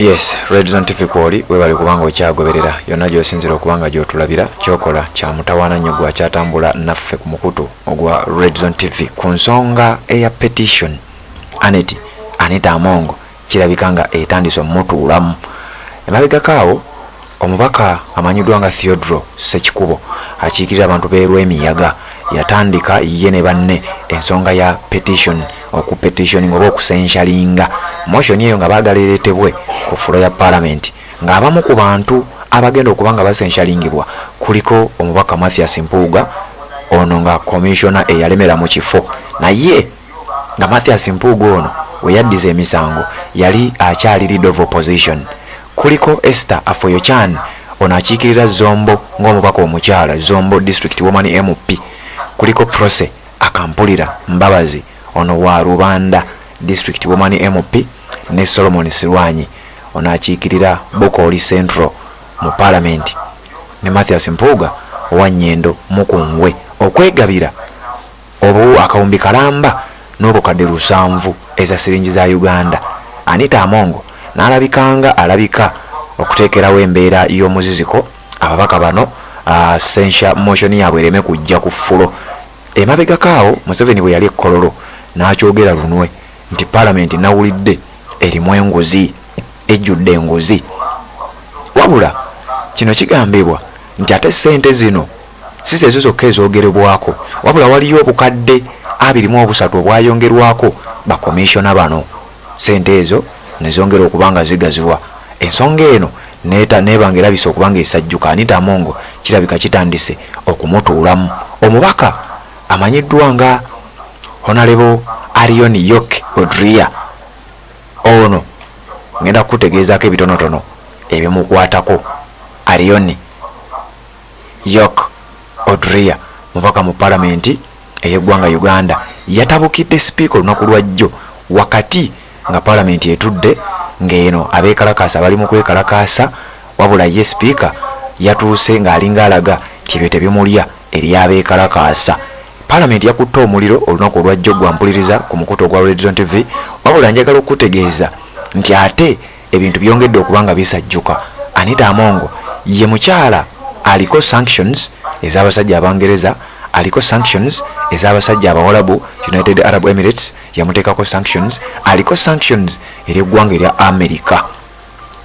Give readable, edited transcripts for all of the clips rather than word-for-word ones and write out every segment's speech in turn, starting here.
Yes, Red Zone TV kwoli webale kubanga okyagoberera yonna gy'osinzira okubanga gy'otulabira kyokola kya mutawaana nnyo gwa kyatambula naffe ku mukutu ogwa Red Zone TV ku nsonga eya petition Anita Amongo kirabika nga etandise omutuulamu. Emabegakaawo omubaka amanyiddwa nga Theodore Ssekikubo akiikirira abantu b'Erwemiyaga yatandika ye ne banne ensonga ya petition okupetitioning oba okusenshalinga motion eyo nga baagaleretebwe ku fulo ya parliament ng'abamu ku bantu abagenda okuba nga basenshalingibwa kuliko omubaka Mathias Mpuuga ono nga commissioner eyalemera mu kifo naye nga Mathias Mpuuga ono we yaddiza emisango yali akyali leader of opposition. Kuliko Esther Afoyochan ono akiikirira Zombo ng'omubaka omukyala Zombo district woman MP. Kuliko Prose Akampulira Mbabazi ono wa Rubanda district woman MP ne Solomon Sirwanyi ono akiikirira Bokoli Central mu parliament ne Mathias Mpuuga wa Nyendo Mukungwe okwegabira obu akawumbi kalamba n'obukadde 7 eza siringi za Uganda. Anita Amongo alabika okuteekerawo embeera y'omuziziko ababaka bano censure motion yaabwe ereme kujja ku ffulo. Emabegakaawo Museveni bwe yali ekkololo n'akyogera lunwe nti parliament nawulidde erimu enguzi ejjudde enguzi wabula kino kigambibwa nti ate ssente zino si zezo zokka ezoogerebwako wabula waliyo obukadde 23 obwayongerwako bakomishona bano ssente ezo nezongera okubanga zigazibwa. Ensonga eno nebanga erabise okubanga esajjuka. Anita Amongo kirabika kitandise okumutuulamu. Omubaka amanyiddwa nga Honorable Arion Yok Odria ono ngenda kutegeezaako ebitonotono ebimukwatako. Arion Yok Odria mubaka mu parliament ey'eggwanga Uganda yatabukidde speaker olunaku lwajjo wakati nga parliament etudde ng'eno abeekalakaasa bali mu kwekalakaasa wabula ye speaker yatuuse ng'alinga alaga tibyo tebimulya eri abeekalakaasa. Parliament yakutte omuliro olunaku olwajjo gwampuliriza ku mukutu ogwa Red Zone TV wabula njagala okutegeeza nti ate ebintu byongedde okubanga bisajjuka. Anita Amongo ye mukyala aliko sanctions ez'abasajja Abangereza, aliko sanctions ez'abasajja Abawarabu United Arab Emirates yamuteekako sanctions, aliko sanctions ery'eggwanga erya America.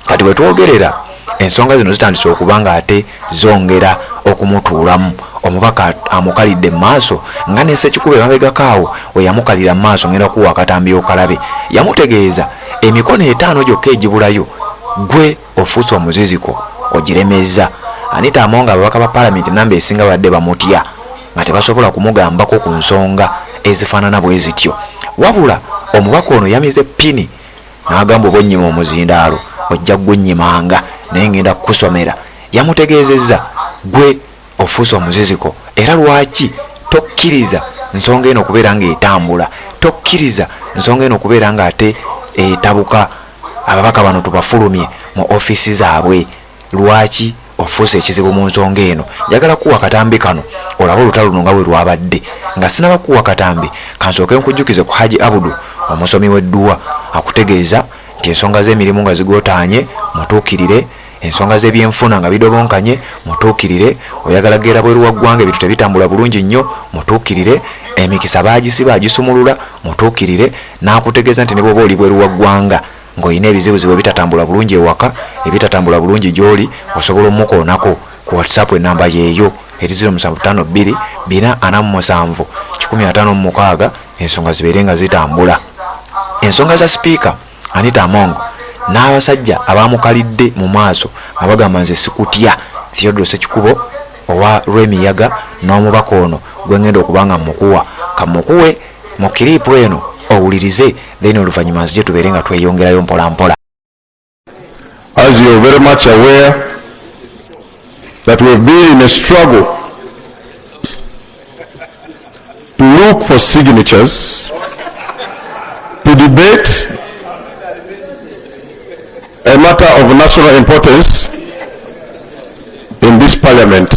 Kati bwe twogerera ensonga zino zitandise okubanga ate zongera okumutuulamu. Omubaka amukalidde mu maaso nga ne Ssekikubo emabegakaawo we yamukalira mu maaso ngenda kuwa akatambi okalabe yamutegeeza emikono 5 gyokka egibulayo gwe ofuuse omuziziko ogiremeza. Anita Amongo ababaka ba parliament namba esinga badde bamutya nga tebasobola kumugambako ku nsonga ezifaanana bwe zityo wabula omubaka ono yamize pini n'agamba obonnyima omuzindaalo ojja gwennyimanga naye ngenda kukusomera. Yamutegeezezza gwe ofuuse omuziziko era lwaki tokkiriza nsonga eno okubeera ng'etambula, tokkiriza nsonga eno okubeera nga ate etabuka ababaka bano tubafulumye mu ofiisi zaabwe. Lwaki ofuuse ekizibu mu nsonga eno? Njagala kuwa katambi kano olaba olutalo luno nga bwe lwabadde nga sinaba kuwa katambi kansooke nkujjukize ku Haji Abudu omusomi w'edduwa akutegeeza nti ensonga z'emirimu nga zigootaanye mutuukirire, ensonga z'ebyenfuna nga bidobonkanye mutuukirire, oyagala gera bweru wa ggwanga ebintu tebitambula bulungi nnyo mutuukirire, emikisa baagisiba agisumulula mutuukirire, n'akutegeeza nti ne bw'oba oli bweru wa ggwanga ng'olina ebizibuzibu ebitatambula bulungi ewaka ebitatambula bulungi gy'oli osobola omukoonako ku WhatsApp enamba yeeyo eri 0752 447 156 ensonga zibeere nga zitambula. Ensonga za speaker Anita Amongo n'abasajja abamukalidde mu maaso nga bagamba nze sikutya Theodore Ssekikubo owa Rwemiyaga n'omubaka ono gwe ngenda okubanga mukuwa kamukuwe mu kiriipu eno owulirize then oluvannyuma nzije tubeere nga tweyongerayo mpola mpola. As you are very much aware that we have been in a struggle to look for signatures to debate a matter of national importance in this parliament.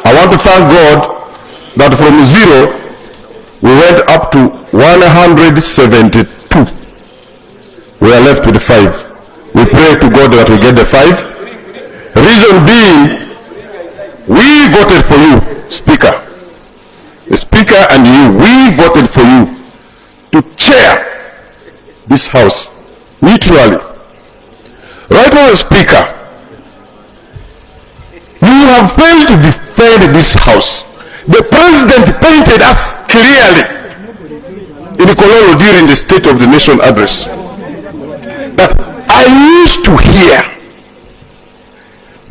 I want to thank God that from 0 we went up to 172. We are left with 5. We that we get the 5. Reason being, we voted for you, Speaker. The Speaker and you, we voted for you to chair this House neutrally. Right now, Speaker, you have failed to defend this House. The President painted us clearly in Kololo during the State of the Nation address that I used to hear,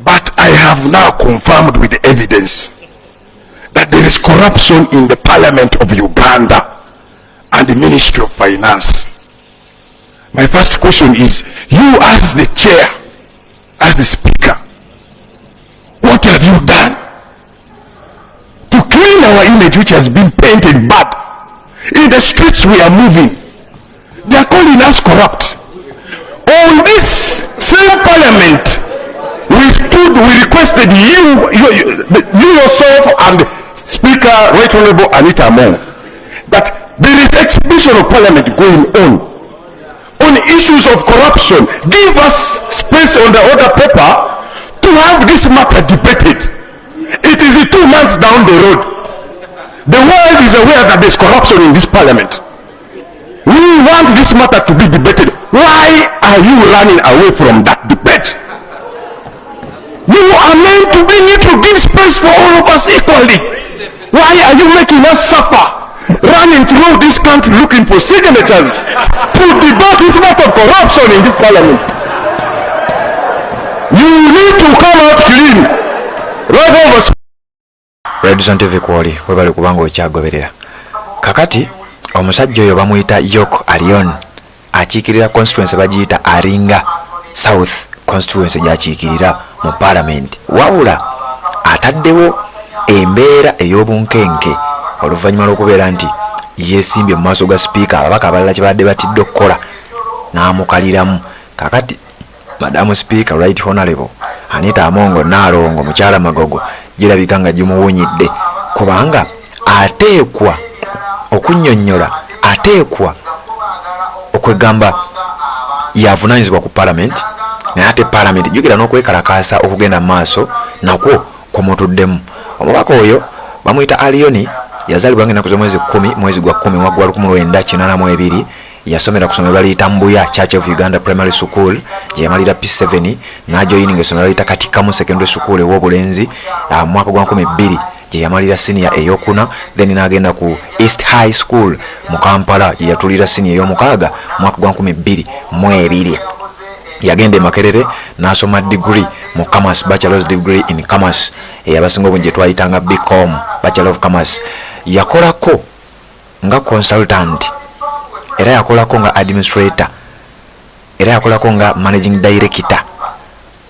but I have now confirmed with the evidence that there is corruption in the Parliament of Uganda and the Ministry of Finance. My first question is, you as the chair, as the Speaker, what have you done to clean our image, which has been painted bad? In the streets we are moving, they are calling us corrupt. On this same Parliament, we requested you yourself and Speaker Right Honorable Anita Among, that there is exhibition of Parliament going on issues of corruption. Give us space on the order paper to have this matter debated. It is 2 months down the road. The world is aware that there is corruption in this Parliament. We want this matter to be debated. Why are you running away from that debate? You are meant to be neutral, give space for all of us equally. Why are you making us suffer, running through this country looking for signatures to debate this matter of corruption in this Parliament? You need to come out clean. Right over. Redzone TV kwoli webale kubanga okyagoberera. Kakati omusajja oyo bamuyita Yok Alion akiikirira constituency bagiyita Aringa South constituency gyakiikirira mu Parliament. Wawula ataddewo embeera ey'obunkenke oluvannyuma lw'okubeera nti yeesimbye mu maaso ga Speaker ababaka abalala kyebadde batidde okukola n'amukaliramu. Kakati Madamu Speaker Right Honorable Anita Among Nalongo mukyala Magogo girabika nga gimuwunyidde, kubanga ateekwa okunnyonnyola, ateekwa okwegamba yavunaanyizibwa ku Parliament, naye ate Parliament jjukira n'okwekalakaasa okugenda mu maaso nakwo kumutuddemu. Omubaka oyo bamuyita Alioni yazaalibwa ng'ennaku z'omwezi 10 mwezi gwa 10 mwaka gwa 1982. Yasomera ku ssomero ly'eyita Mbuya Church of Uganda Primary School gye yamalira P7 n'ajoyininga essomero ly'eyita Katikamu Secondary School ew'obulenzi mwaka gwa 12 gye yamalira senior ey'okuna, then n'agenda ku East High School mu Kampala gye yatulira senior ey'omukaaga mwaka gwa 12. Yagenda e Makerere n'asoma degree mu Commerce, Bachelor's degree in Commerce eyabasinga obungi gye twayitanga BCom, Bachelor of Commerce. Yakolako nga consultant, era yakolako nga administrator, era yakolako nga managing director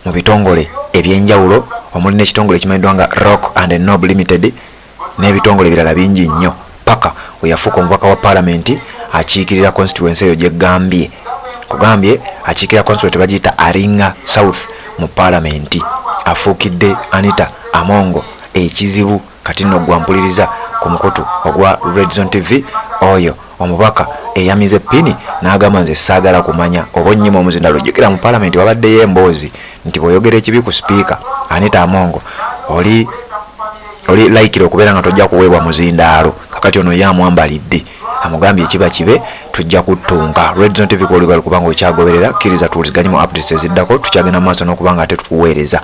mu bitongole ebyenjawulo omuli n'ekitongole ekimanyiddwa nga Rock and Nob Limited n'ebitongole ebirala bingi nnyo, paka we yafuuka omubaka wa Parliament akiikirira constituency eyo gye Gambye. Kugambye akiikirira constituency bagiyita Aringa South mu Parliament. Afuukidde Anita Amongo ekizibu kati nno gwampuliriza ku mukutu ogwa Redzone TV oyo omubaka eyamize pini n'agamba nze saagala kumanya oba onnyima omuzindalo. Jjukira mu Parliament wabaddeyo emboozi nti bw'oyogera ekibi ku Speaker Anita Amongo oli layikira okubeera nga tojja kuweebwa muzindaalo. Kakati ono ye amwambalidde amugambye ekiba kibe tujja kuttunka. Redzone TV kwoli bali kubanga okyagoberera, kkiriza tuwuliziganye mu updates eziddako, tukyagenda mu maaso n'okubanga ate tukuweereza.